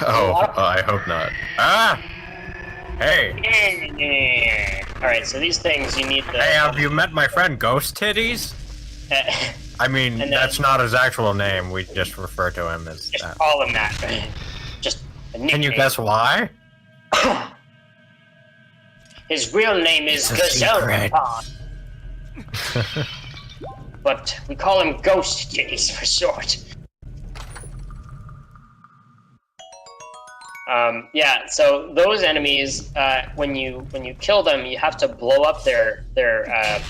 Oh, I hope not. Ah! Hey! Alright, so these things you need the... Hey, have you met my friend Ghost Titties? I mean, And then- that's not his actual name, we just refer to him as Just that. call him that. Just a nickname. Can you guess why? His real name is It's a secret. Gazelle. But we call him Ghost Titties for short. Yeah, so those enemies, when you kill them, you have to blow up their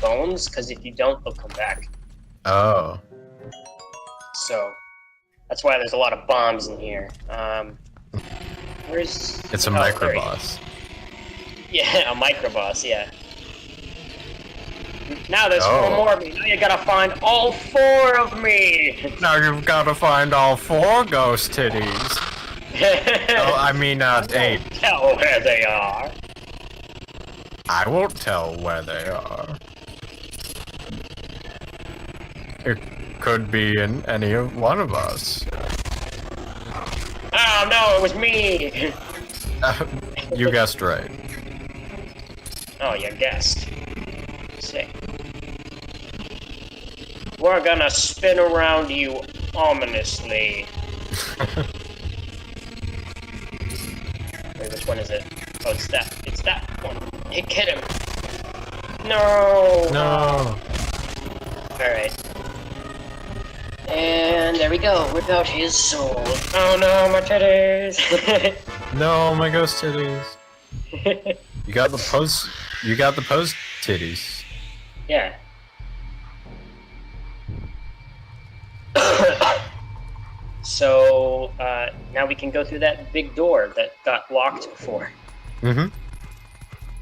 bones, because if you don't, they'll come back. Oh. So that's why there's a lot of bombs in here. Where's... It's a oh, micro there he- boss. Yeah, a micro boss, yeah. Now there's Oh. 4 more of me. Now you gotta find all 4 of me. Now you've got to find all 4 Ghost Titties. Oh, I mean, 8. Tell where they are. I won't tell where they are. It could be in any of one of us. Oh no, it was me. You guessed right. Oh, you guessed. Sick. We're gonna spin around you ominously. Wait, which one is it? Oh, it's that. It's that one. Hey, get him. No. No. Alright. And there we go. Rip out his soul. Oh no, my titties. No, my Ghost Titties. You got the post. You got the post titties. Yeah. So, now we can go through that big door that got locked before. Mm-hmm.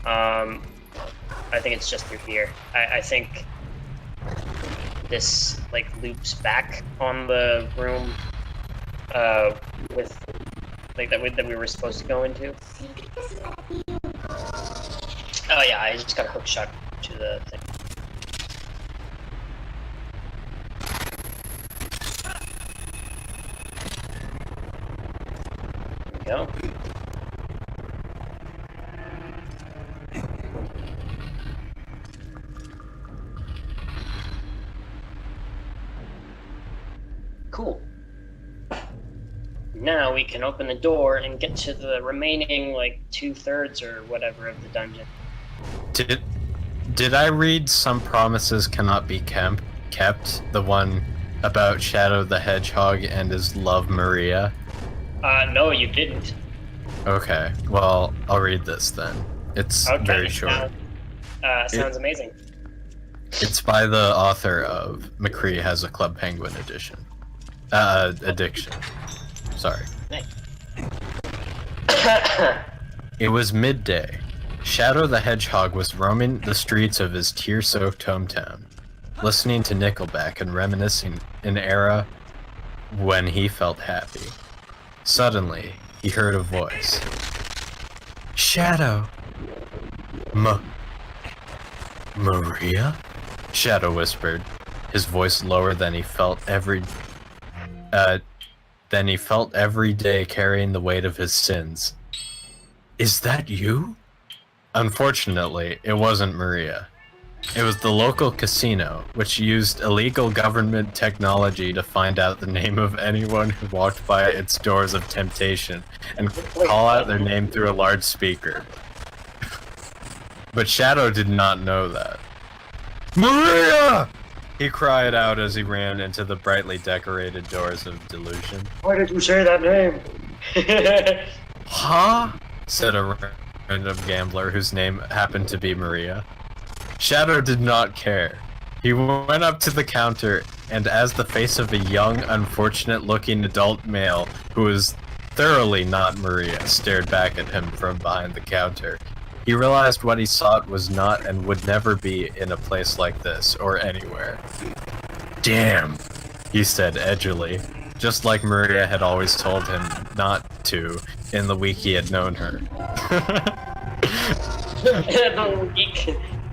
I think it's just through here. I think this, like, loops back on the room, with, like, that we were supposed to go into. Oh yeah, I just got a hook shot to the thing. There we go. Cool. Now we can open the door and get to the remaining, like, 2/3 or whatever of the dungeon. Did I read Some Promises Cannot Be Kept? The one about Shadow the Hedgehog and his love Maria? No, you didn't. Okay, well, I'll read this then. It's Okay, very short. Sounds amazing. It's by the author of McCree Has a Club Penguin edition. Addiction. Sorry. Nice. It was midday. Shadow the Hedgehog was roaming the streets of his tear-soaked hometown, listening to Nickelback and reminiscing an era when he felt happy. Suddenly, he heard a voice. Shadow! Maria? Shadow whispered, his voice lower than he felt every day carrying the weight of his sins. Is that you? Unfortunately, it wasn't Maria. It was the local casino, which used illegal government technology to find out the name of anyone who walked by its doors of temptation and call out their name through a large speaker. But Shadow did not know that. Maria! He cried out as he ran into the brightly decorated doors of Delusion. Why did you say that name? Huh? Said a random gambler whose name happened to be Maria. Shadow did not care. He went up to the counter, and as the face of a young, unfortunate-looking adult male who was thoroughly not Maria stared back at him from behind the counter, he realized what he sought was not and would never be in a place like this, or anywhere. Damn, he said edgily, just like Maria had always told him not to in the week he had known her.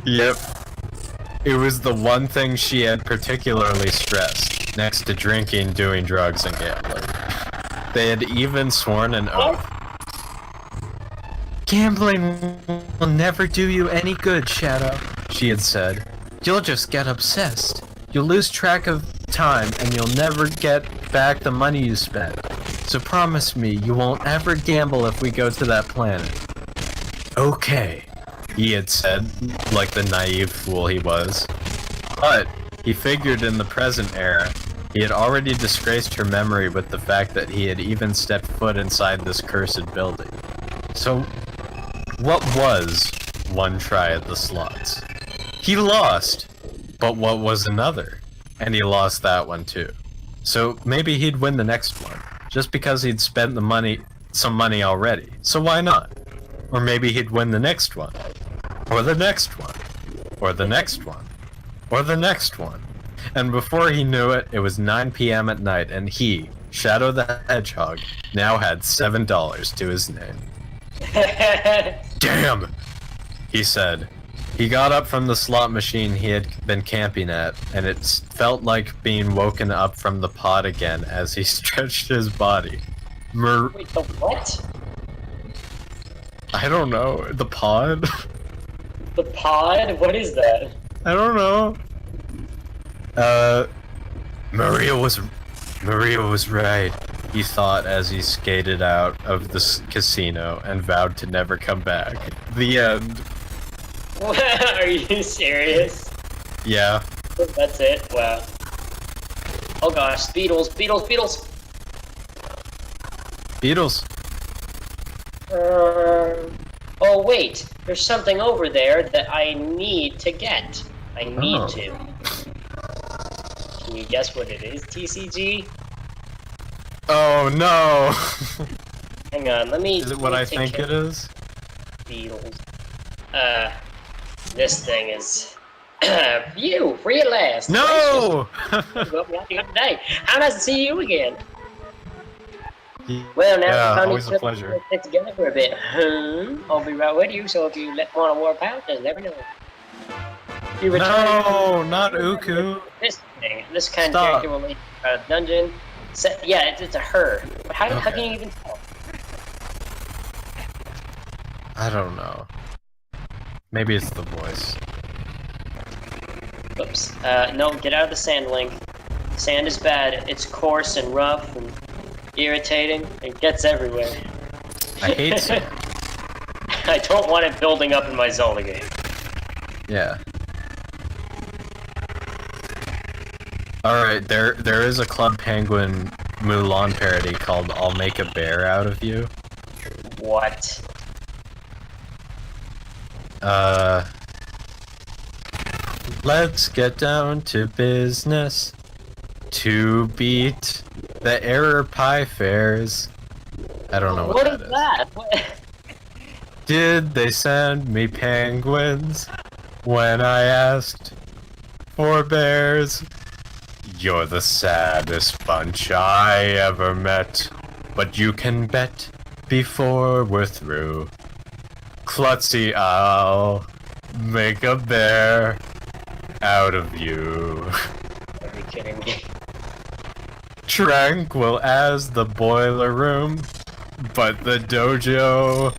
Yep. It was the one thing she had particularly stressed, next to drinking, doing drugs, and gambling. They had even sworn an oath. Gambling will never do you any good, Shadow, she had said. You'll just get obsessed. You'll lose track of time and you'll never get back the money you spent. So promise me you won't ever gamble if we go to that planet. Okay, he had said, like the naive fool he was. But he figured in the present era, he had already disgraced her memory with the fact that he had even stepped foot inside this cursed building. So, what was one try at the slots? He lost, but what was another? And he lost that one too. So maybe he'd win the next one, just because he'd spent some money already. So why not? Or maybe he'd win the next one, or the next one, or the next one, or the next one. And before he knew it, it was 9 p.m. at night, and he, Shadow the Hedgehog, now had $7 to his name. Damn! He said. He got up from the slot machine he had been camping at, and it felt like being woken up from the pod again as he stretched his body. Wait, the what? I don't know. The pod? The pod? What is that? I don't know. Maria was right, he thought as he skated out of the casino and vowed to never come back. The end. Are you serious? Yeah. That's it? Wow. Oh gosh, Beatles. Beatles. Oh wait, there's something over there that I need to get. I need to. Can you guess what it is, TCG? Oh no! Hang on, let me... Is it what I think it is? Beatles. This thing is... you, free at last. No! Today. How nice to see you again. Well, now Yeah, time always a pleasure. to get together for a bit. I'll be right with you, so if you want to warp out, just let me know. You return No, not Uku. this thing. This kind Stop. of character will lead you out of dungeon. Yeah, it's a her. But how can you even tell? I don't know. Maybe it's the voice. Oops. No, get out of the sand, Link. Sand is bad. It's coarse and rough and irritating. It gets everywhere. I hate sand. I don't want it building up in my Zelda game. Yeah. Alright, there is a Club Penguin Mulan parody called I'll Make a Bear Out of You. What? Let's get down to business to beat the error pie fairs. I don't know what that is. What? Did they send me penguins when I asked for bears? You're the saddest bunch I ever met, but you can bet before we're through. Klutzy, I'll make a bear out of you. Are you kidding me? Tranquil as the boiler room, but the dojo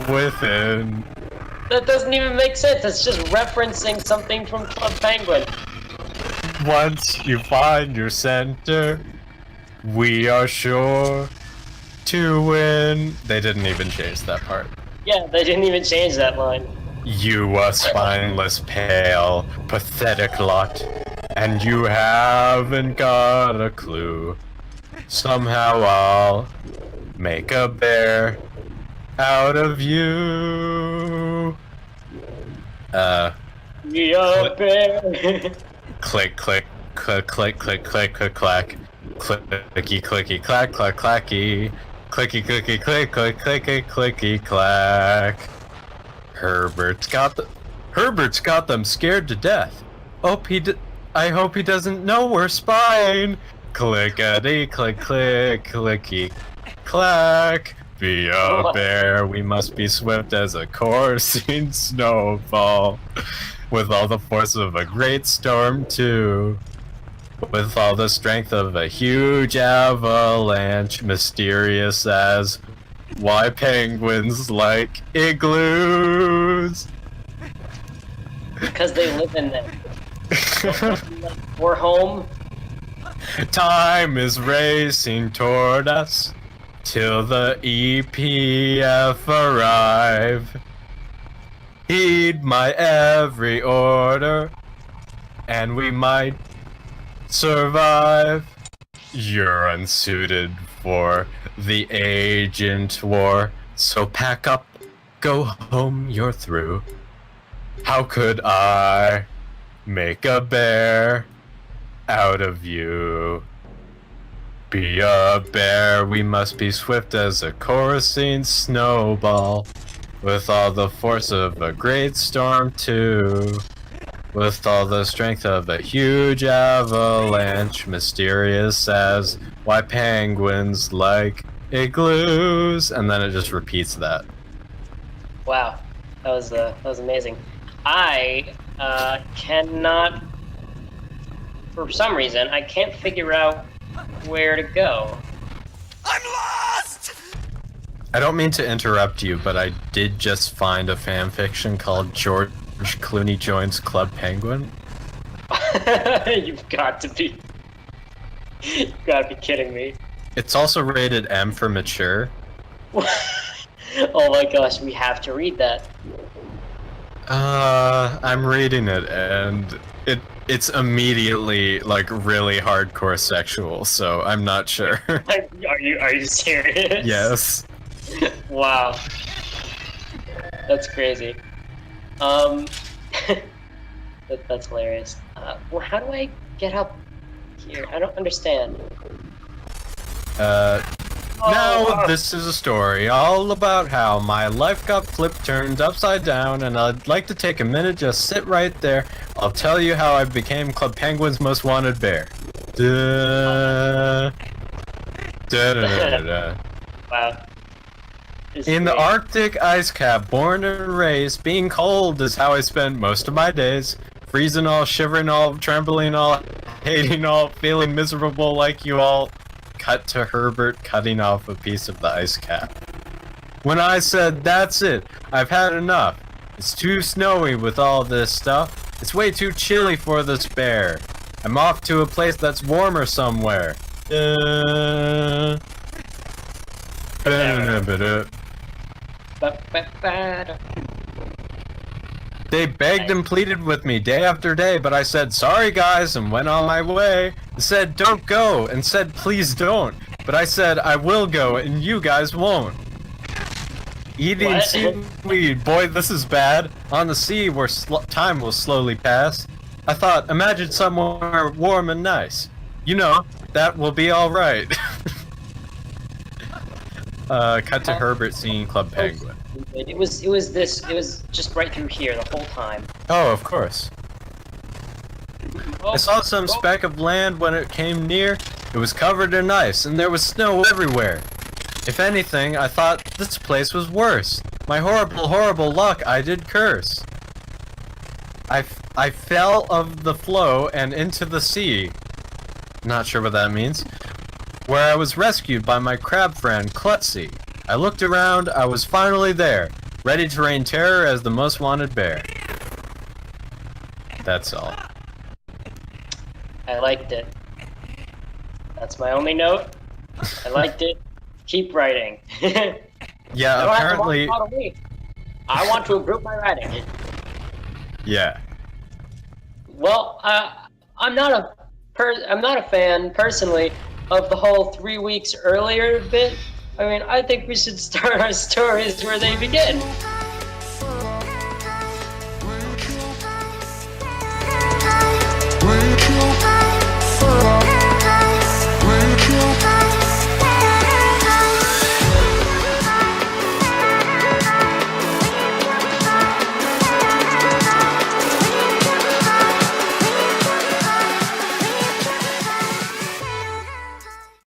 within. That doesn't even make sense. It's just referencing something from Club Penguin. Once you find your center, we are sure to win. They didn't even change that part. Yeah, they didn't even change that line. You a spineless, pale, pathetic lot, and you haven't got a clue. Somehow I'll make a bear out of you. We are bear. Click, click, click, click, click, click, click, clack. Clicky, clicky, clack, clack, clacky. Clicky, clicky, click, click, clicky, clicky, clack. Herbert's got them scared to death. I hope he doesn't know we're spying. Clickety, click, click, clicky, clack. Be a bear, we must be swift as a coursing snowfall. With all the force of a great storm, too. with all the strength of a huge avalanche, mysterious as why penguins like igloos. Because they live in them. We're home. Time is racing toward us till the EPF arrive. Heed my every order, and we might survive. You're unsuited for the agent war, so pack up, go home, you're through. How could I make a bear out of you? Be a bear, we must be swift as a chorusing snowball, with all the force of a great storm too. With all the strength of a huge avalanche, mysterious as why penguins like igloos, and then it just repeats that. Wow, that was amazing. I cannot, for some reason, I can't figure out where to go. I'm lost! I don't mean to interrupt you, but I did just find a fanfiction called George Clooney Joins Club Penguin. You've got to be kidding me. It's also rated M for mature. Oh my gosh, we have to read that. I'm reading it, and it's immediately like really hardcore sexual, so I'm not sure. Are you serious? Yes. Wow. That's crazy. That's hilarious. Well, how do I get up here? I don't understand. Now this is a story all about how my life got flipped, turned upside down, and I'd like to take a minute, just sit right there. I'll tell you how I became Club Penguin's most wanted bear. Da. Da, da, da, da, da. Wow. In the Arctic ice cap, born and raised, being cold is how I spend most of my days. Freezing all, shivering all, trembling all, hating all, feeling miserable like you all. Cut to Herbert cutting off a piece of the ice cap. When I said, that's it, I've had enough. It's too snowy with all this stuff. It's way too chilly for this bear. I'm off to a place that's warmer somewhere. They begged and pleaded with me day after day, but I said, sorry guys, and went on my way. They said, don't go, and said, please don't. But I said, I will go, and you guys won't. Eating What? seaweed, boy, this is bad. On the sea where time will slowly pass. I thought, imagine somewhere warm and nice. You know, that will be alright. Cut to Herbert singing Club Penguin. It was just right through here the whole time. Oh, of course. Oh, I saw some speck of land when it came near. It was covered in ice, and there was snow everywhere. If anything, I thought this place was worse. My horrible, horrible luck I did curse. I fell of the floe and into the sea. Not sure what that means. Where I was rescued by my crab friend, Klutzy. I looked around, I was finally there, ready to rain terror as the most wanted bear. That's all. I liked it. That's my only note. I liked it. Keep writing. Yeah, apparently... I want to improve my writing. Yeah. Well, I'm not a fan personally of the whole 3 weeks earlier bit. I mean, I think we should start our stories where they begin.